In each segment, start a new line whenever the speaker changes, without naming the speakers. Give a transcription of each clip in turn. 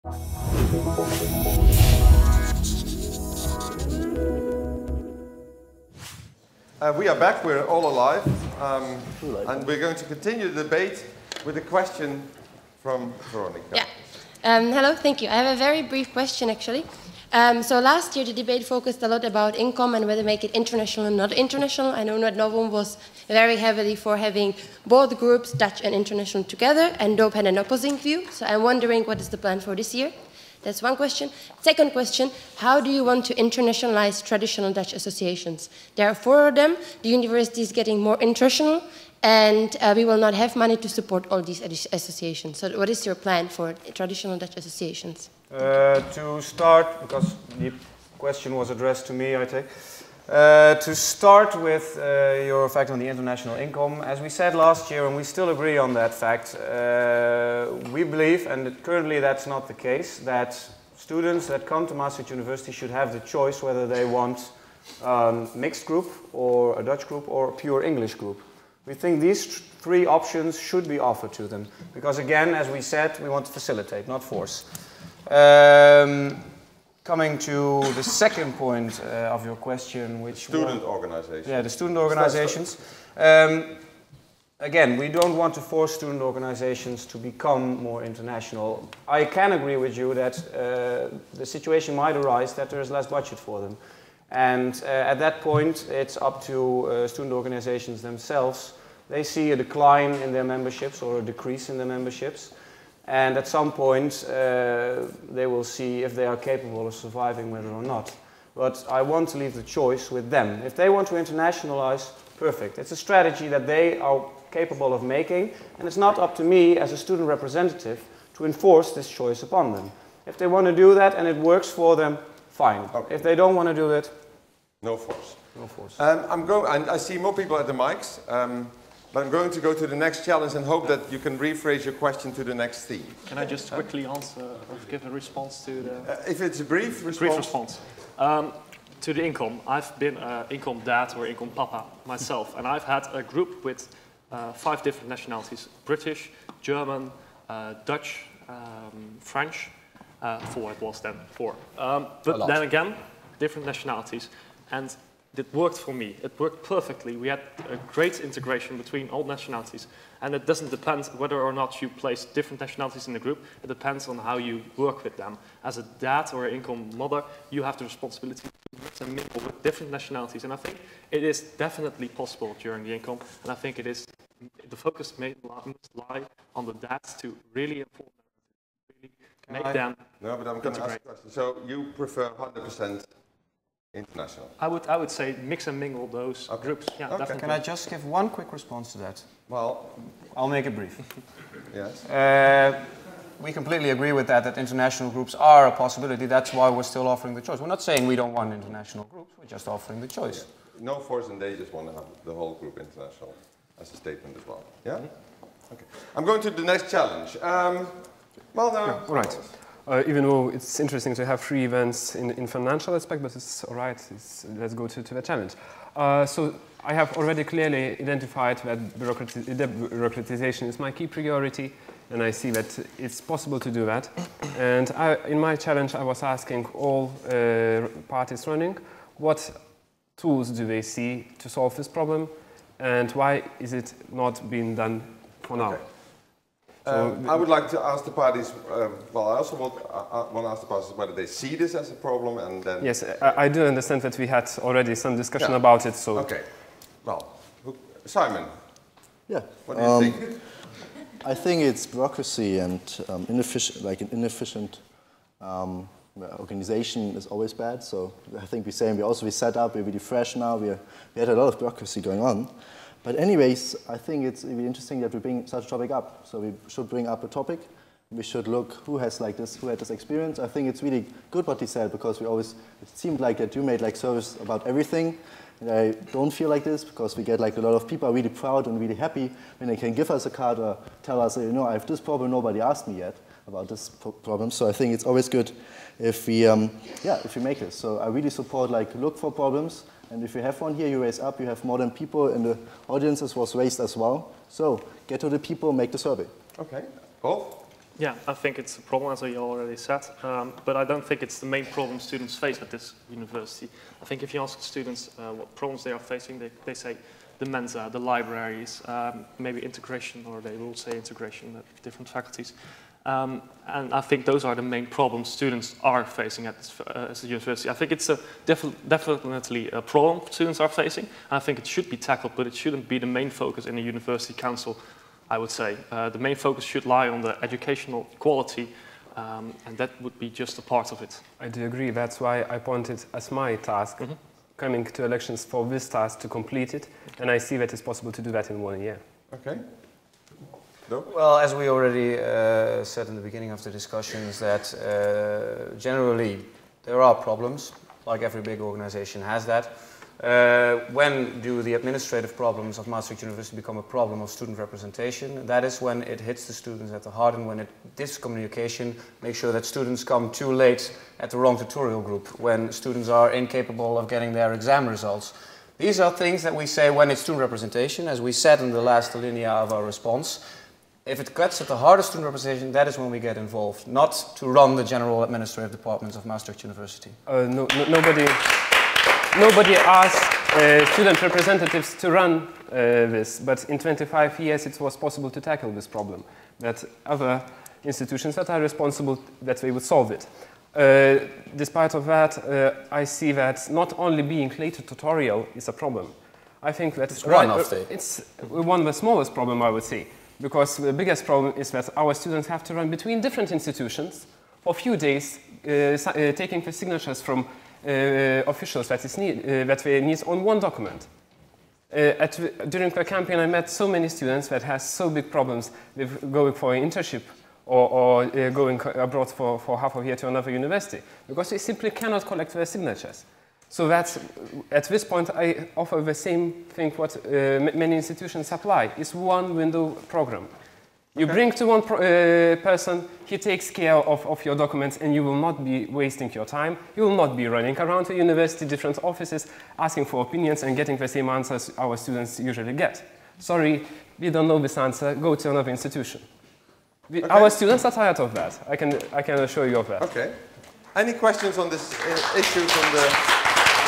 We are back, we're all alive, and we're going to continue the debate with a question from Veronica.
Yeah. Hello, thank you. I have a very brief question, actually. So last year the debate focused a lot about income and whether make it international or not international. I know that Novum was very heavily for having both groups, Dutch and international, together, and DOPE had an opposing view. So I'm wondering what is the plan for this year? That's one question. Second question, how do you want to internationalize traditional Dutch associations? There are 4 of them, the university is getting more international, and we will not have money to support all these associations. So what is your plan for traditional Dutch associations?
To start, because the question was addressed to me, I take. To start with your fact on the international income, as we said last year, and we still agree on that fact, we believe, and currently that's not the case, that students that come to Maastricht University should have the choice whether they want a mixed group, or a Dutch group, or a pure English group. We think these 3 options should be offered to them, because again, as we said, we want to facilitate, not force. Coming to the second point of your question, which
student organizations.
Yeah, the student organizations. Again, we don't want to force student organizations to become more international. I can agree with you that the situation might arise that there is less budget for them. And at that point, it's up to student organizations themselves. They see a decline in their memberships or a decrease in their memberships. And at some point, they will see if they are capable of surviving with it or not. But I want to leave the choice with them. If they want to internationalize, perfect. It's a strategy that they are capable of making, and it's not up to me as a student representative to enforce this choice upon them. If they want to do that and it works for them, fine. Okay. If they don't want to do it,
no force.
No force.
I see more people at the mics. But I'm going to go to the next challenge and hope that you can rephrase your question to the next theme.
Can I just quickly answer or give a response to the...
if it's a brief response.
Brief response. To the income. I've been an income dad or income papa myself, and I've had a group with 5 different nationalities. British, German, Dutch, French. 4 it was then, 4. But then again, different nationalities. And it worked for me. It worked perfectly. We had a great integration between all nationalities. And it doesn't depend whether or not you place different nationalities in the group. It depends on how you work with them. As a dad or an income mother, you have the responsibility to mix and mingle with different nationalities. And I think it is definitely possible during the income. And I think it is, the focus must lie on the dads to really inform them, to really make them
No, but I'm going to ask a question. So you prefer 100% international?
I would say mix and mingle those groups. Yeah, definitely.
Can I just give one quick response to that?
Well,
I'll make it brief.
Yes.
We completely agree with that international groups are a possibility. That's why we're still offering the choice. We're not saying we don't want international groups. We're just offering the choice.
Yeah. No force, and they just want to have the whole group international as a statement as well. Yeah? Mm-hmm. Okay. I'm going to the next challenge. Well, no.
Yeah, all right. Even though it's interesting to have 3 events in financial aspect, but it's all right. Let's go to the challenge. So I have already clearly identified that bureaucratization is my key priority, and I see that it's possible to do that. And in my challenge, I was asking all parties running, what tools do they see to solve this problem, and why is it not being done for now?
Okay. So I would like to ask the parties, well, I also want to ask the parties whether they see this as a problem, and then...
Yes, I do understand that we had already some discussion about it, so...
Okay. Well, Simon.
Yeah.
What do you think?
I think it's bureaucracy and inefficient organization is always bad. So I think we set up, we're really fresh now, we had a lot of bureaucracy going on. But anyways, I think it's really interesting that we bring such a topic up. So we should bring up a topic. We should look who had this experience. I think it's really good what he said, because it seemed like that you made service about everything. And I don't feel like this, because we get a lot of people are really proud and really happy when they can give us a card or tell us, you know, I have this problem, nobody asked me yet about this problem. So I think it's always good if we make this. So I really support look for problems. And if you have one here, you raise up, you have more than people in the audiences was raised as well. So get to the people, make the survey.
Okay. Paul?
Yeah, I think it's a problem, as I already said, but I don't think it's the main problem students face at this university. I think if you ask students what problems they are facing, they say the Mensa, the libraries, maybe integration, or they will say integration at different faculties. And I think those are the main problems students are facing at this university. I think it's definitely a problem students are facing. I think it should be tackled, but it shouldn't be the main focus in the university council, I would say. The main focus should lie on the educational quality, and that would be just a part of it.
I do agree. That's why I pointed as my task, coming to elections for this task to complete it, and I see that it's possible to do that in 1 year.
Okay. No?
Well, as we already said in the beginning of the discussions, that generally there are problems, like every big organization has that. When do the administrative problems of Maastricht University become a problem of student representation? That is when it hits the students at the heart, and when this communication makes sure that students come too late at the wrong tutorial group, when students are incapable of getting their exam results. These are things that we say when it's student representation, as we said in the last alinea of our response. If it cuts at the heart of student representation, that is when we get involved, not to run the general administrative departments of Maastricht University.
Nobody asked student representatives to run this, but in 25 years it was possible to tackle this problem, that other institutions that are responsible, that they would solve it. Despite of that, I see that not only being late to tutorial is a problem. I think that it's one of the smallest problem, I would say, because the biggest problem is that our students have to run between different institutions for a few days, taking the signatures from officials that they need on one document. During the campaign, I met so many students that have so big problems with going for an internship or going abroad for half a year to another university, because they simply cannot collect their signatures. So that's, at this point, I offer the same thing what many institutions apply. It's one window program. You bring to one person, he takes care of your documents, and you will not be wasting your time. You will not be running around the university, different offices, asking for opinions and getting the same answers our students usually get. Sorry, we don't know this answer, go to another institution. Our students are tired of that. I can assure you of that.
Okay. Any questions on this issue from the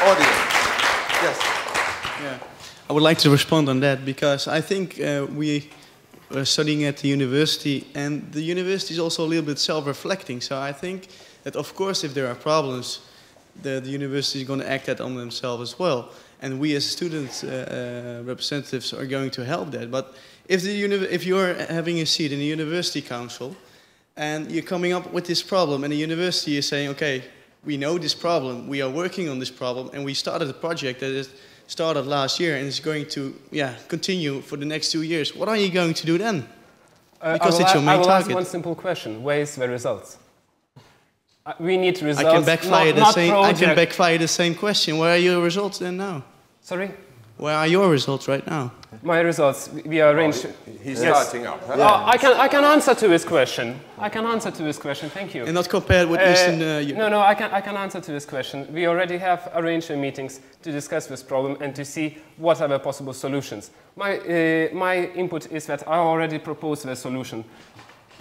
audience? Yes.
Yeah. I would like to respond on that, because I think we are studying at the university, and the university is also a little bit self-reflecting. So I think that, of course, if there are problems, the university is going to act on themselves as well. And we as student representatives are going to help that. But if you're having a seat in the university council and you're coming up with this problem, and the university is saying, okay, we know this problem, we are working on this problem, and we started a project that is started last year and is going to continue for the next 2 years, what are you going to do then? Because it's your main target.
I will ask one simple question. Where is the results? We need results,
I can backfire the same question. Where are your results then now?
Sorry?
Where are your results right now?
My results, we arranged...
He's starting up. Huh?
I can answer to this question. I can answer to this question, thank you.
And not compared with Eastern...
No, I can answer to this question. We already have arranged meetings to discuss this problem and to see what are the possible solutions. My input is that I already proposed the solution.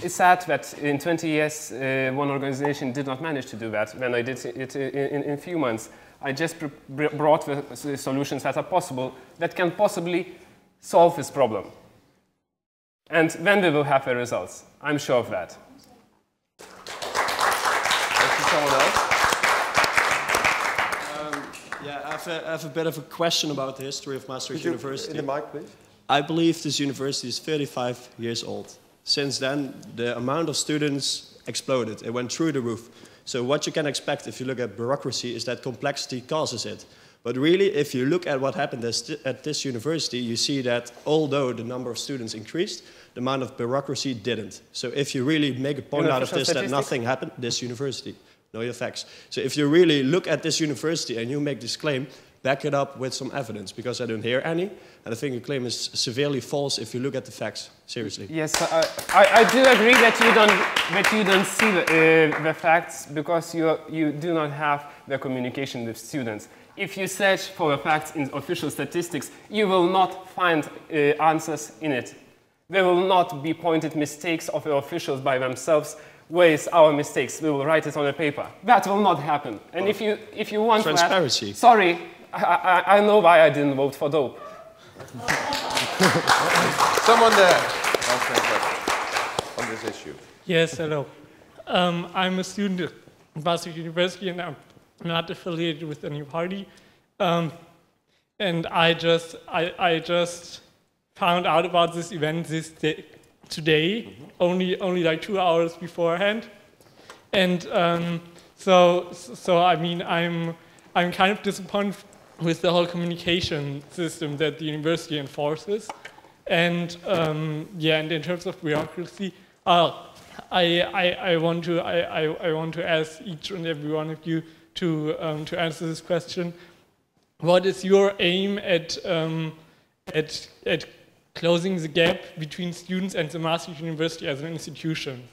It's sad that in 20 years one organization did not manage to do that. When I did it in a few months, I just brought the solutions that are possible, that can possibly solve this problem. And then we will have the results. I'm sure of that.
Someone else?
I have a bit of a question about the history of Maastricht University.
In the mic, please.
I believe this university is 35 years old. Since then, the amount of students exploded. It went through the roof. So what you can expect if you look at bureaucracy is that complexity causes it. But really, if you look at what happened at this university, you see that although the number of students increased, the amount of bureaucracy didn't. So if you really make a point out of this that nothing happened, this university, know your facts. So if you really look at this university and you make this claim, back it up with some evidence, because I don't hear any. And I think your claim is severely false if you look at the facts, seriously.
Yes, I do agree that you don't see the facts, because you do not have the communication with students. If you search for the facts in official statistics, you will not find answers in it. There will not be pointed mistakes of the officials by themselves. Where is our mistakes? We will write it on a paper. That will not happen. And if you want
transparency.
That, sorry, I know why I didn't vote for dope.
Someone there on this issue.
Yes, hello. I'm a student at Maastricht University, and I'm not affiliated with any party. And I just found out about this event today, only like 2 hours beforehand. And so I mean, I'm kind of disappointed with the whole communication system that the university enforces. And yeah, and in terms of bureaucracy, I want to ask each and every one of you to answer this question. What is your aim at closing the gap between students and the Maastricht University as an institution,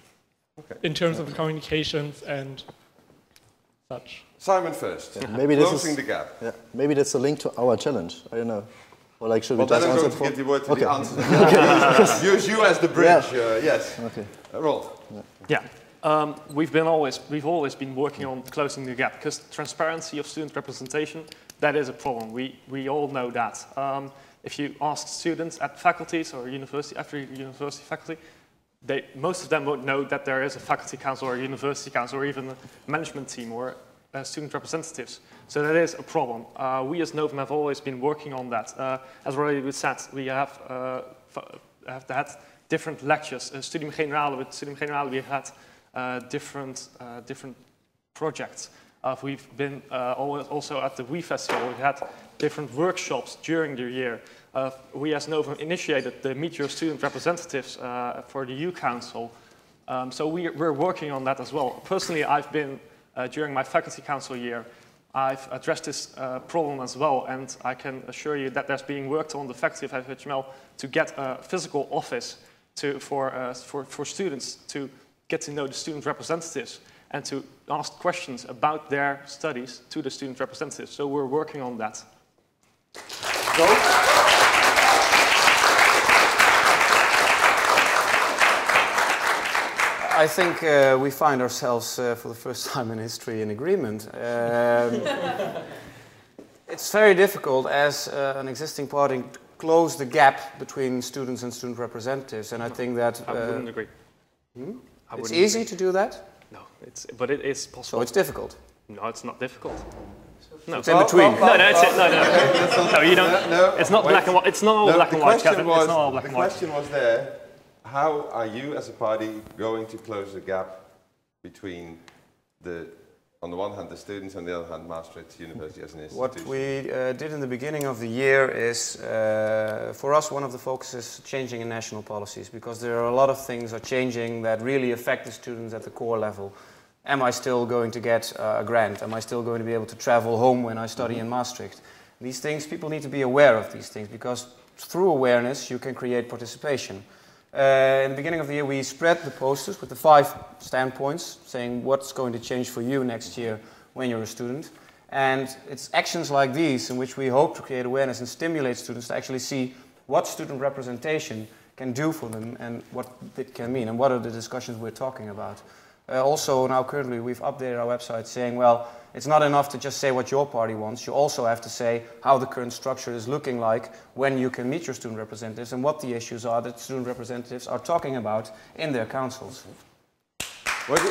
in terms of communications and such?
Simon first.
Yeah, maybe this
closing
is,
the gap.
Yeah, maybe that's a link to our challenge. I don't know. Or like, should we
Well,
just
then I'm
answer
going to
it
give the word to
okay.
the answer. Use you as the bridge.
Yeah.
Yes.
Okay.
Rolf.
Yeah, we've always been working on closing the gap, because transparency of student representation, that is a problem. We all know that. If you ask students at faculties or university faculty, most of them won't know that there is a faculty council or a university council or even a management team or student representatives. So that is a problem. We as Novum have always been working on that. As already said, we have had different lectures. Studium Generale, with Studium Generale we have had different projects. We've been also at the WE Festival. We've had different workshops during the year. We as Novum initiated the Meet Your Student Representatives for the U Council. So we're working on that as well. Personally, I've been, during my faculty council year, I've addressed this problem as well, and I can assure you that there's being worked on the faculty of FHML to get a physical office for students to get to know the student representatives and to ask questions about their studies to the student representatives. So we're working on that.
Go.
I think we find ourselves for the first time in history in agreement. It's very difficult as an existing party to close the gap between students and student representatives, and I think that...
I wouldn't agree.
It's easy to do that?
No, but it is possible.
So it's difficult?
No, it's not difficult. No.
It's in between.
No, it's it. No, you don't.
No,
it's not black and white. It's not all black and white, Kevin. It's not all black and white.
The question was there, how are you as a party going to close the gap between on the one hand, the students, and on the other hand, Maastricht University as an institution?
What we did in the beginning of the year is, for us, one of the focuses changing in national policies, because there are a lot of things are changing that really affect the students at the core level. Am I still going to get a grant? Am I still going to be able to travel home when I study in Maastricht? These things, people need to be aware of these things, because through awareness you can create participation. In the beginning of the year we spread the posters with the 5 standpoints saying what's going to change for you next year when you're a student. And it's actions like these in which we hope to create awareness and stimulate students to actually see what student representation can do for them and what it can mean and what are the discussions we're talking about. Also now currently we've updated our website saying, well, it's not enough to just say what your party wants. You also have to say how the current structure is looking like when you can meet your student representatives and what the issues are that student representatives are talking about in their councils.
What